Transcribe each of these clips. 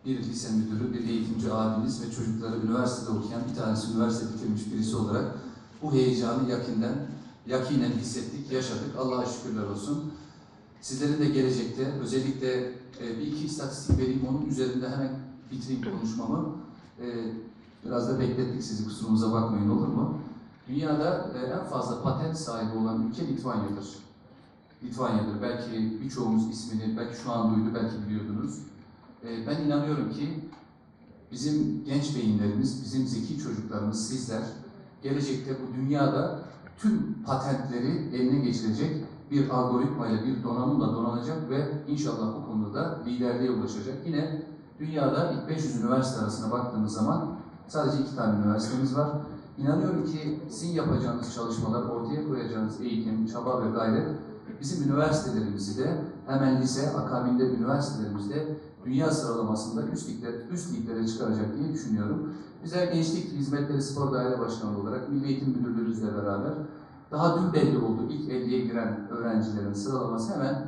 bir lise müdürü, bir eğitimci abiniz ve çocukları üniversitede okuyan, bir tanesi üniversite bitirmiş birisi olarak bu heyecanı yakinen hissettik, yaşadık. Allah'a şükürler olsun. Sizlerin de gelecekte, özellikle bir iki istatistik vereyim, onun üzerinde hemen bitireyim konuşmamı. Biraz da beklettik sizi, kusurumuza bakmayın, olur mu? Dünyada en fazla patent sahibi olan ülke Litvanya'dır. Litvanya'dır. Belki birçoğumuz ismini, belki şu an duydu, belki biliyordunuz. Ben inanıyorum ki bizim genç beyinlerimiz, bizim zeki çocuklarımız, sizler, gelecekte bu dünyada tüm patentleri eline geçirecek bir algoritmayla, bir donanımla donanacak ve inşallah bu konuda da liderliğe ulaşacak. Yine dünyada ilk 500 üniversite arasına baktığımız zaman sadece 2 tane üniversitemiz var. İnanıyorum ki sizin yapacağınız çalışmalar, ortaya koyacağınız eğitim, çaba ve gayret bizim üniversitelerimizi de hemen lise, akabinde üniversitelerimizde dünya sıralamasında üst liglere çıkaracak diye düşünüyorum. Bizler Gençlik Hizmetleri Spor Daire Başkanı olarak Milli Eğitim Müdürlüğümüzle beraber daha dün belli oldu. İlk 50'ye giren öğrencilerin sıralaması hemen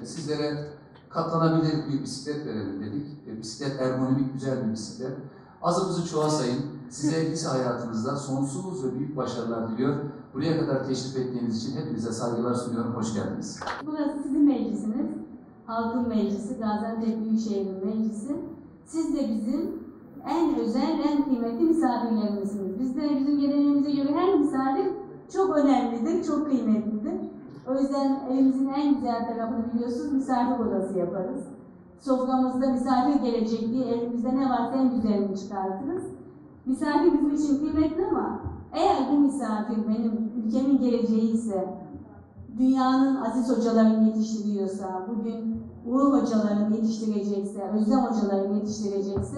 sizlere katlanabilir bir bisiklet verelim dedik. Bisiklet ergonomik güzel bir bisiklet. Azımızı çoğa sayın. Size lise hayatınızda sonsuz ve büyük başarılar diliyor. Buraya kadar teşrif ettiğiniz için hepinize saygılar sunuyorum. Hoş geldiniz. Burası sizin meclisiniz. Halkın Meclisi, Gaziantep Büyükşehir Meclisi. Siz de bizim en özel, en kıymetli misafirlerimizsiniz. Bizim geleneğimize göre her misafir çok önemlidir, çok kıymetlidir. O yüzden evimizin en güzel tarafını biliyorsunuz, misafir odası yaparız. Soframızda misafir gelecek diye elimizde ne varsa en güzelini çıkartırız. Misafir bizim için kıymetli ama eğer bu misafir benim ülkemin geleceği ise, dünyanın aziz hocalarını yetiştiriyorsa, bugün Uğur hocalarını yetiştirecekse, Özlem hocalarını yetiştirecekse,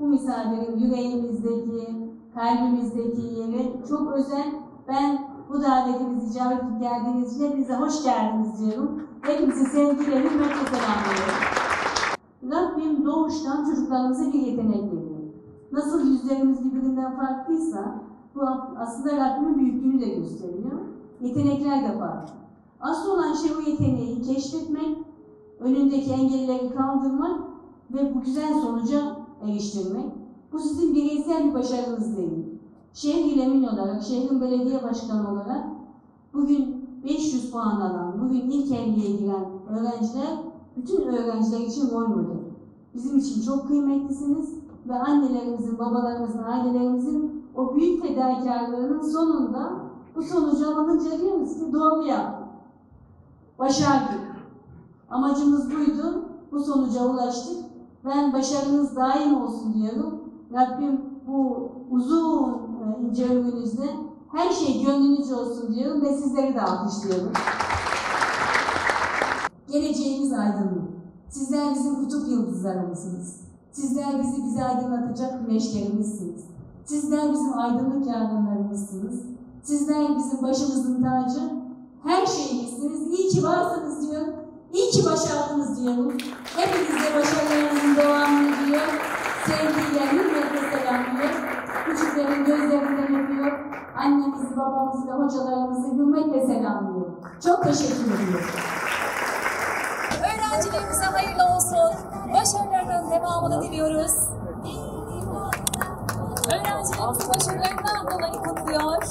bu misafirin yüreğimizdeki, kalbimizdeki yeri çok özel. Ben bu davetimizi icabet edip geldiğiniz için hepinize hoş geldiniz diyorum. Hepinizi sevgiyle, hürmetle selamlıyorum. Rabbim doğuştan çocuklarımıza bir yetenek veriyor. Nasıl yüzlerimiz birbirinden farklıysa, bu aslında Rabbimin büyüklüğünü de gösteriyor. Yetenekler de farklı. Asıl olan şey o yeteneği keşfetmek, önündeki engelleri kaldırmak ve bu güzel sonuca eriştirmek. Bu sizin bireysel bir başarınız değil. Şehir emin olarak, şehrin belediye başkanı olarak bugün 500 puan alan, bugün ilk 50'ye giren öğrenciler, bütün öğrenciler için rol model. Bizim için çok kıymetlisiniz ve annelerimizin, babalarımızın, ailelerimizin o büyük fedakarlığının sonunda bu sonucu alınınca diyoruz ki doğru yaptık. Başardık. Amacımız buydu. Bu sonuca ulaştık. Ben başarınız daim olsun diyorum. Rabbim bu uzun ince ömrünüzde her şey gönlünüzce olsun diyorum ve sizleri de alkışlıyorum. Geleceğimiz aydınlık. Sizler bizim kutup yıldızlarımızsınız. Sizler bizi aydınlatacak güneşlerimizsiniz. Sizler bizim aydınlık yardımlarımızsınız. Sizler bizim başımızın tacı. Her şeyimizsiniz. İyi ki varsınız diyorum. İyi ki başardınız diyorum. Hepinize başarılarınızın devamını diliyorum. Sevgiyle, hürmetle selamlıyorum. Küçüklerin gözlerinden öpüyor. Annemizi, babamızı ve hocalarımızı hürmetle selamlıyorum. Çok teşekkür ediyorum. Öğrencilerimize hayırlı olsun. Başarılarının devamını diliyoruz. Öğrencilerimizin başarılarından dolayı kutluyor.